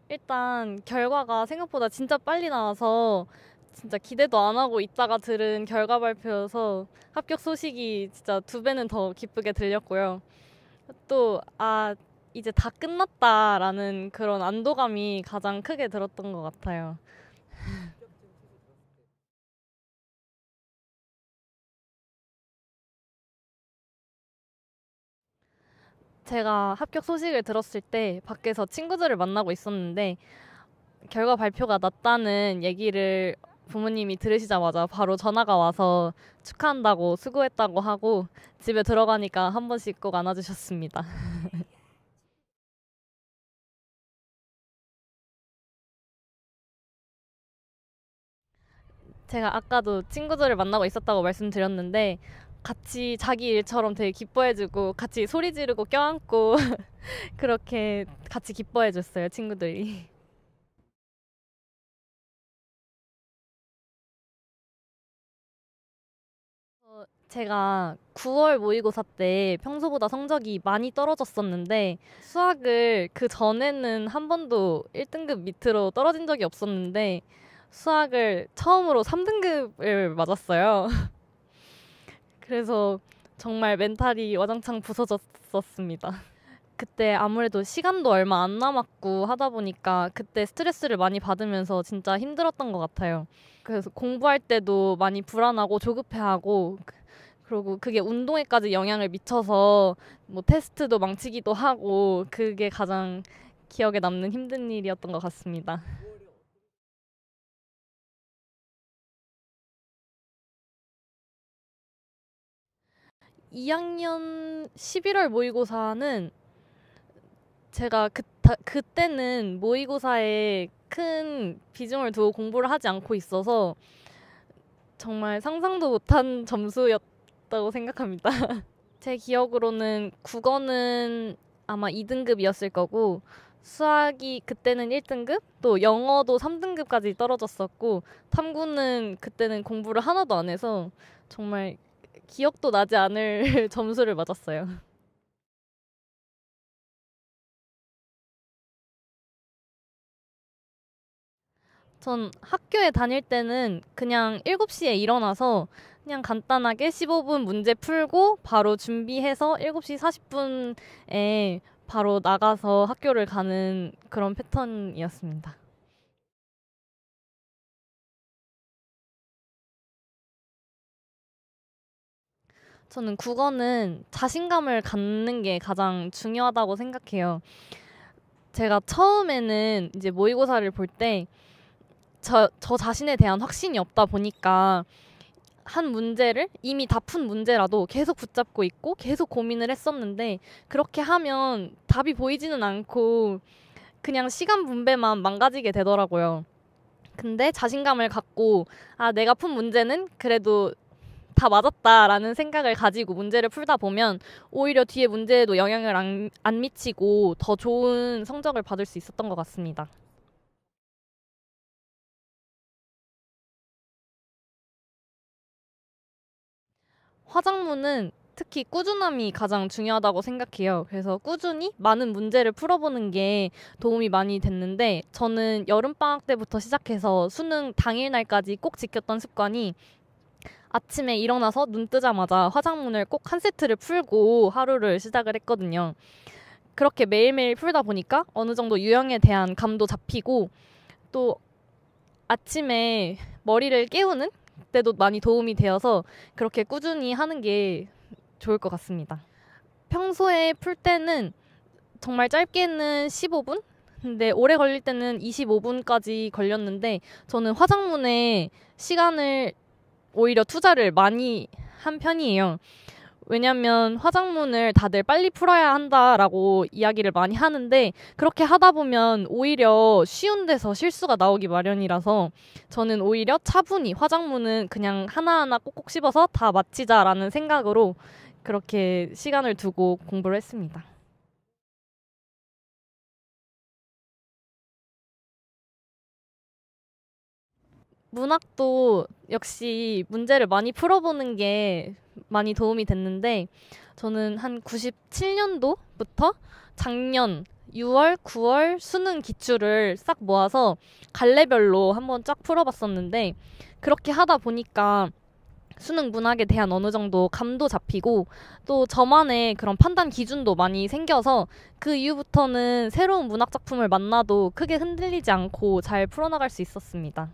일단 결과가 생각보다 진짜 빨리 나와서 진짜 기대도 안 하고 있다가 들은 결과 발표여서 합격 소식이 진짜 두 배는 더 기쁘게 들렸고요. 또, 이제 다 끝났다라는 그런 안도감이 가장 크게 들었던 것 같아요. 제가 합격 소식을 들었을 때 밖에서 친구들을 만나고 있었는데 결과 발표가 났다는 얘기를 부모님이 들으시자마자 바로 전화가 와서 축하한다고 수고했다고 하고 집에 들어가니까 한 번씩 꼭 안아주셨습니다. 제가 아까도 친구들을 만나고 있었다고 말씀드렸는데 같이 자기 일처럼 되게 기뻐해주고 같이 소리 지르고 껴안고 그렇게 같이 기뻐해줬어요, 친구들이. 제가 9월 모의고사 때 평소보다 성적이 많이 떨어졌었는데 수학을 그 전에는 한 번도 1등급 밑으로 떨어진 적이 없었는데 수학을 처음으로 3등급을 맞았어요. 그래서 정말 멘탈이 와장창 부서졌었습니다. 그때 아무래도 시간도 얼마 안 남았고 하다 보니까 그때 스트레스를 많이 받으면서 진짜 힘들었던 것 같아요. 그래서 공부할 때도 많이 불안하고 조급해하고 그리고 그게 운동에까지 영향을 미쳐서 뭐 테스트도 망치기도 하고 그게 가장 기억에 남는 힘든 일이었던 것 같습니다. 2학년 11월 모의고사는 제가 그때는 모의고사에 큰 비중을 두고 공부를 하지 않고 있어서 정말 상상도 못한 점수였다고 생각합니다. 제 기억으로는 국어는 아마 2등급이었을 거고 수학이 그때는 1등급, 또 영어도 3등급까지 떨어졌었고 탐구는 그때는 공부를 하나도 안 해서 정말 기억도 나지 않을 점수를 맞았어요. 전 학교에 다닐 때는 그냥 7시에 일어나서 그냥 간단하게 15분 문제 풀고 바로 준비해서 7시 40분에 바로 나가서 학교를 가는 그런 패턴이었습니다. 저는 국어는 자신감을 갖는 게 가장 중요하다고 생각해요. 제가 처음에는 이제 모의고사를 볼 때 저 자신에 대한 확신이 없다 보니까 한 문제를 이미 다 푼 문제라도 계속 붙잡고 있고 계속 고민을 했었는데 그렇게 하면 답이 보이지는 않고 그냥 시간 분배만 망가지게 되더라고요. 근데 자신감을 갖고 내가 푼 문제는 그래도 다 맞았다라는 생각을 가지고 문제를 풀다 보면 오히려 뒤에 문제에도 영향을 안 미치고 더 좋은 성적을 받을 수 있었던 것 같습니다. 화작문은 특히 꾸준함이 가장 중요하다고 생각해요. 그래서 꾸준히 많은 문제를 풀어보는 게 도움이 많이 됐는데 저는 여름방학 때부터 시작해서 수능 당일날까지 꼭 지켰던 습관이 아침에 일어나서 눈 뜨자마자 화작문을 꼭 한 세트를 풀고 하루를 시작을 했거든요. 그렇게 매일매일 풀다 보니까 어느 정도 유형에 대한 감도 잡히고 또 아침에 머리를 깨우는 때도 많이 도움이 되어서 그렇게 꾸준히 하는 게 좋을 것 같습니다. 평소에 풀 때는 정말 짧게는 15분? 근데 오래 걸릴 때는 25분까지 걸렸는데 저는 화장문에 시간을 오히려 투자를 많이 한 편이에요. 왜냐면 화장문을 다들 빨리 풀어야 한다라고 이야기를 많이 하는데 그렇게 하다 보면 오히려 쉬운 데서 실수가 나오기 마련이라서 저는 오히려 차분히 화장문은 그냥 하나하나 꼭꼭 씹어서 다 마치자라는 생각으로 그렇게 시간을 두고 공부를 했습니다. 문학도 역시 문제를 많이 풀어보는 게 많이 도움이 됐는데 저는 한 97년도부터 작년 6월, 9월 수능 기출을 싹 모아서 갈래별로 한번 쫙 풀어봤었는데 그렇게 하다 보니까 수능 문학에 대한 어느 정도 감도 잡히고 또 저만의 그런 판단 기준도 많이 생겨서 그 이후부터는 새로운 문학 작품을 만나도 크게 흔들리지 않고 잘 풀어나갈 수 있었습니다.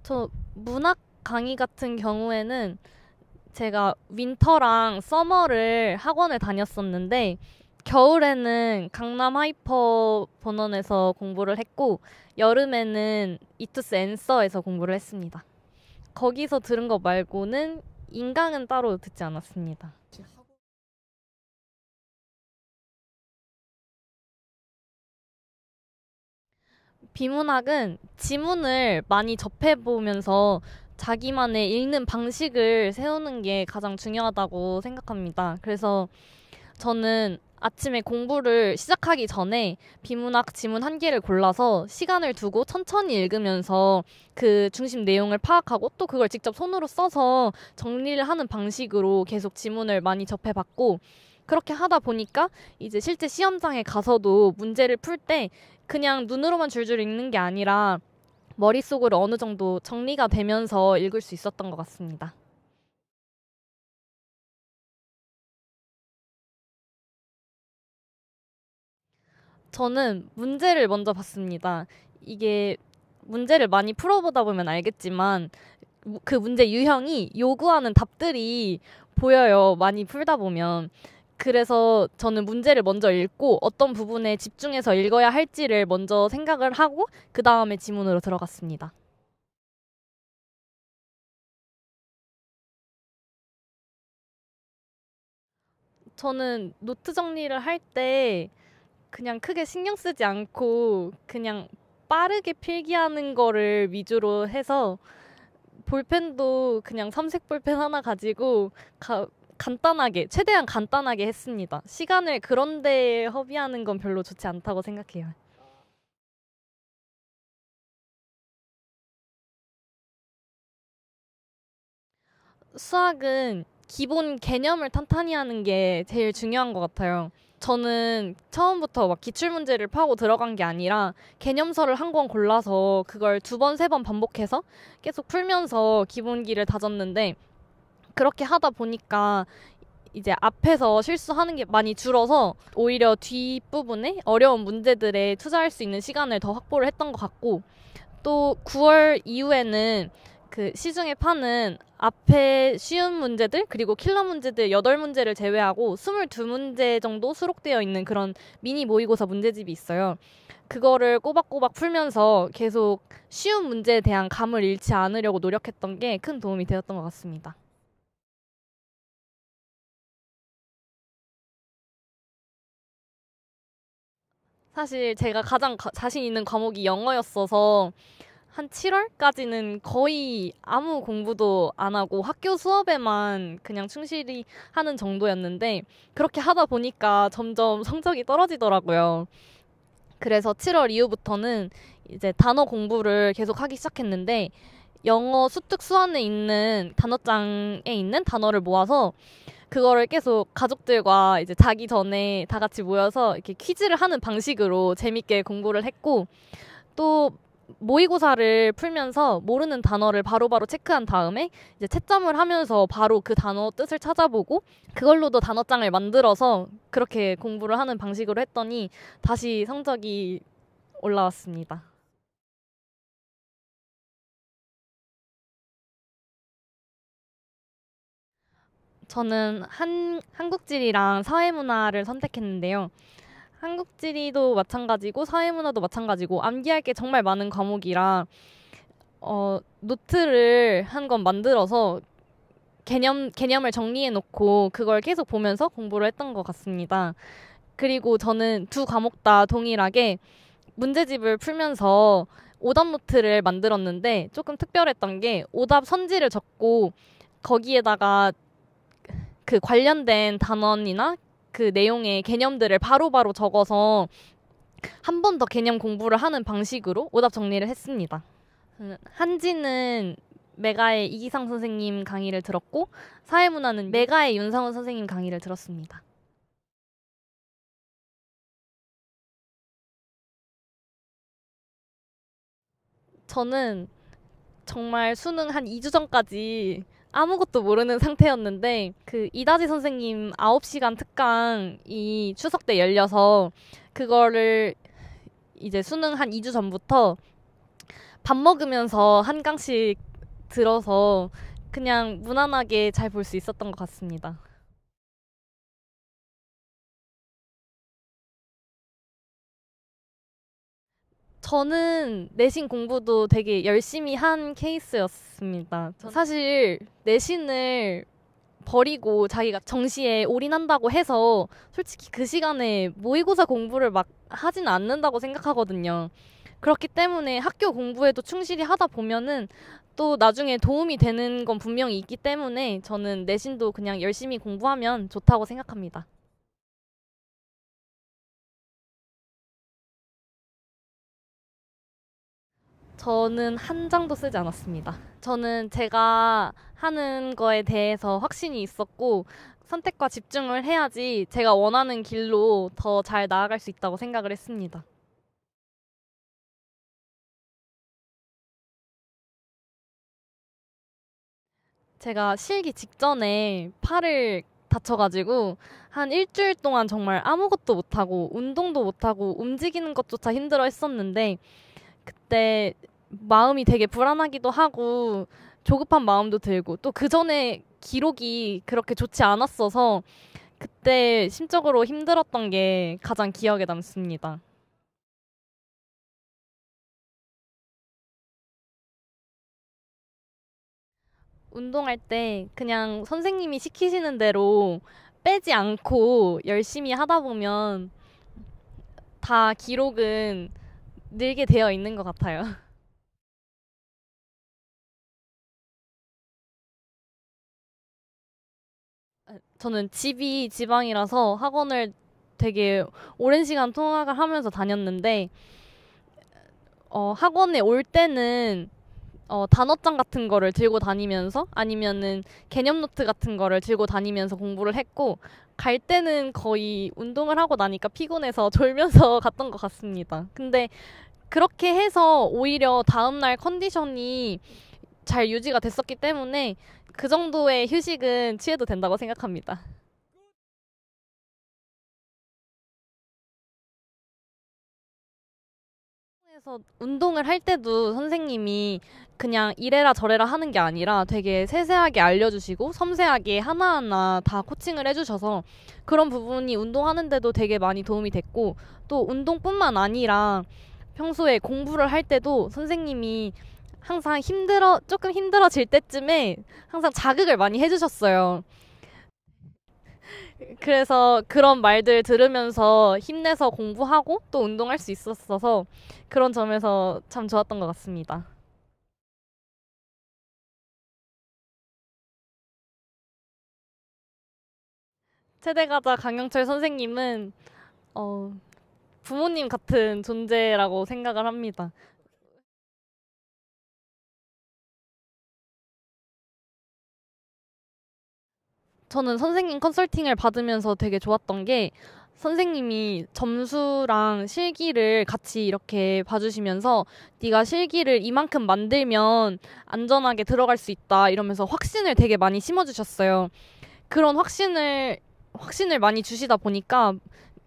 저 문학 강의 같은 경우에는 제가 윈터랑 서머를 학원을 다녔었는데 겨울에는 강남 하이퍼 본원에서 공부를 했고 여름에는 이투스 앤서에서 공부를 했습니다. 거기서 들은 거 말고는 인강은 따로 듣지 않았습니다. 비문학은 지문을 많이 접해보면서 자기만의 읽는 방식을 세우는 게 가장 중요하다고 생각합니다. 그래서 저는 아침에 공부를 시작하기 전에 비문학 지문 한 개를 골라서 시간을 두고 천천히 읽으면서 그 중심 내용을 파악하고 또 그걸 직접 손으로 써서 정리를 하는 방식으로 계속 지문을 많이 접해봤고 그렇게 하다 보니까 이제 실제 시험장에 가서도 문제를 풀 때 그냥 눈으로만 줄줄 읽는 게 아니라 머릿속으로 어느 정도 정리가 되면서 읽을 수 있었던 것 같습니다. 저는 문제를 먼저 봤습니다. 이게 문제를 많이 풀어보다 보면 알겠지만 그 문제 유형이 요구하는 답들이 보여요. 많이 풀다 보면. 그래서 저는 문제를 먼저 읽고 어떤 부분에 집중해서 읽어야 할지를 먼저 생각을 하고 그 다음에 지문으로 들어갔습니다. 저는 노트 정리를 할 때 그냥 크게 신경 쓰지 않고 그냥 빠르게 필기하는 거를 위주로 해서 볼펜도 그냥 삼색 볼펜 하나 가지고 간단하게, 최대한 간단하게 했습니다. 시간을 그런데 허비하는 건 별로 좋지 않다고 생각해요. 수학은 기본 개념을 탄탄히 하는 게 제일 중요한 것 같아요. 저는 처음부터 막 기출문제를 파고 들어간 게 아니라 개념서를 한 권 골라서 그걸 두 번, 세 번 반복해서 계속 풀면서 기본기를 다졌는데 그렇게 하다 보니까 이제 앞에서 실수하는 게 많이 줄어서 오히려 뒷부분에 어려운 문제들에 투자할 수 있는 시간을 더 확보를 했던 것 같고 또 9월 이후에는 그 시중에 파는 앞에 쉬운 문제들 그리고 킬러 문제들 8문제를 제외하고 22문제 정도 수록되어 있는 그런 미니 모의고사 문제집이 있어요. 그거를 꼬박꼬박 풀면서 계속 쉬운 문제에 대한 감을 잃지 않으려고 노력했던 게 큰 도움이 되었던 것 같습니다. 사실 제가 가장 자신 있는 과목이 영어였어서 한 7월까지는 거의 아무 공부도 안 하고 학교 수업에만 그냥 충실히 하는 정도였는데 그렇게 하다 보니까 점점 성적이 떨어지더라고요. 그래서 7월 이후부터는 이제 단어 공부를 계속 하기 시작했는데 영어 수특 수안에 있는 단어장에 있는 단어를 모아서 그거를 계속 가족들과 이제 자기 전에 다 같이 모여서 이렇게 퀴즈를 하는 방식으로 재밌게 공부를 했고 또 모의고사를 풀면서 모르는 단어를 바로바로 체크한 다음에 이제 채점을 하면서 바로 그 단어 뜻을 찾아보고 그걸로도 단어장을 만들어서 그렇게 공부를 하는 방식으로 했더니 다시 성적이 올라왔습니다. 저는 한국지리랑 사회문화를 선택했는데요. 한국지리도 마찬가지고 사회문화도 마찬가지고 암기할 게 정말 많은 과목이라 노트를 한 권 만들어서 개념을 정리해 놓고 그걸 계속 보면서 공부를 했던 것 같습니다. 그리고 저는 두 과목 다 동일하게 문제집을 풀면서 오답 노트를 만들었는데 조금 특별했던 게 오답 선지를 적고 거기에다가 그 관련된 단원이나 그 내용의 개념들을 바로바로 적어서 한 번 더 개념 공부를 하는 방식으로 오답 정리를 했습니다. 한지는 메가의 이기상 선생님 강의를 들었고 사회문화는 메가의 윤상훈 선생님 강의를 들었습니다. 저는 정말 수능 한 2주 전까지 아무것도 모르는 상태였는데 그 이다지 선생님 9시간 특강이 추석 때 열려서 그거를 이제 수능 한 2주 전부터 밥 먹으면서 한 강씩 들어서 그냥 무난하게 잘 볼 수 있었던 것 같습니다. 저는 내신 공부도 되게 열심히 한 케이스였습니다. 사실 내신을 버리고 자기가 정시에 올인한다고 해서 솔직히 그 시간에 모의고사 공부를 막 하지는 않는다고 생각하거든요. 그렇기 때문에 학교 공부에도 충실히 하다 보면은 또 나중에 도움이 되는 건 분명히 있기 때문에 저는 내신도 그냥 열심히 공부하면 좋다고 생각합니다. 저는 한 장도 쓰지 않았습니다. 저는 제가 하는 거에 대해서 확신이 있었고 선택과 집중을 해야지 제가 원하는 길로 더 잘 나아갈 수 있다고 생각을 했습니다. 제가 실기 직전에 팔을 다쳐가지고 한 일주일 동안 정말 아무것도 못하고 운동도 못하고 움직이는 것조차 힘들어 했었는데 그때 마음이 되게 불안하기도 하고 조급한 마음도 들고 또 그 전에 기록이 그렇게 좋지 않았어서 그때 심적으로 힘들었던 게 가장 기억에 남습니다. 운동할 때 그냥 선생님이 시키시는 대로 빼지 않고 열심히 하다 보면 다 기록은 늘게 되어 있는 것 같아요. 저는 집이 지방이라서 학원을 되게 오랜 시간 통학을 하면서 다녔는데 학원에 올 때는 단어장 같은 거를 들고 다니면서 아니면은 개념 노트 같은 거를 들고 다니면서 공부를 했고 갈 때는 거의 운동을 하고 나니까 피곤해서 졸면서 갔던 것 같습니다. 근데 그렇게 해서 오히려 다음날 컨디션이 잘 유지가 됐었기 때문에 그 정도의 휴식은 취해도 된다고 생각합니다. 그래서 운동을 할 때도 선생님이 그냥 이래라 저래라 하는 게 아니라 되게 세세하게 알려주시고 섬세하게 하나하나 다 코칭을 해주셔서 그런 부분이 운동하는데도 되게 많이 도움이 됐고 또 운동뿐만 아니라 평소에 공부를 할 때도 선생님이 항상 조금 힘들어질 때쯤에 항상 자극을 많이 해주셨어요. 그래서 그런 말들 들으면서 힘내서 공부하고 또 운동할 수 있었어서 그런 점에서 참 좋았던 것 같습니다. 세대가자 강영철 선생님은 어, 부모님 같은 존재라고 생각을 합니다. 저는 선생님 컨설팅을 받으면서 되게 좋았던 게 선생님이 점수랑 실기를 같이 이렇게 봐주시면서 네가 실기를 이만큼 만들면 안전하게 들어갈 수 있다 이러면서 확신을 되게 많이 심어주셨어요. 그런 확신을 많이 주시다 보니까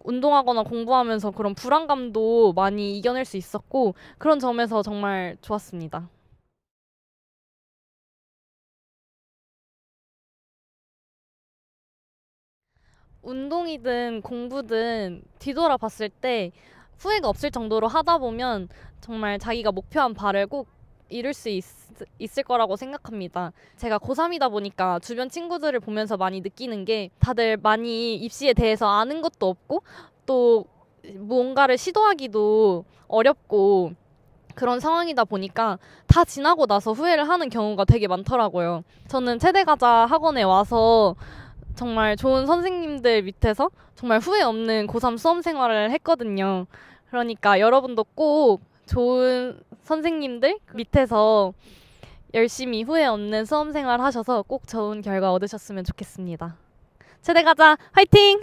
운동하거나 공부하면서 그런 불안감도 많이 이겨낼 수 있었고 그런 점에서 정말 좋았습니다. 운동이든 공부든 뒤돌아 봤을 때 후회가 없을 정도로 하다 보면 정말 자기가 목표한 바를 꼭 이룰 수 있을 거라고 생각합니다. 제가 고3이다 보니까 주변 친구들을 보면서 많이 느끼는 게 다들 많이 입시에 대해서 아는 것도 없고 또 뭔가를 시도하기도 어렵고 그런 상황이다 보니까 다 지나고 나서 후회를 하는 경우가 되게 많더라고요. 저는 체대가자 학원에 와서 정말 좋은 선생님들 밑에서 정말 후회 없는 고3 수험 생활을 했거든요. 그러니까 여러분도 꼭 좋은 선생님들 밑에서 열심히 후회 없는 수험 생활 하셔서 꼭 좋은 결과 얻으셨으면 좋겠습니다. 체대 가자 화이팅!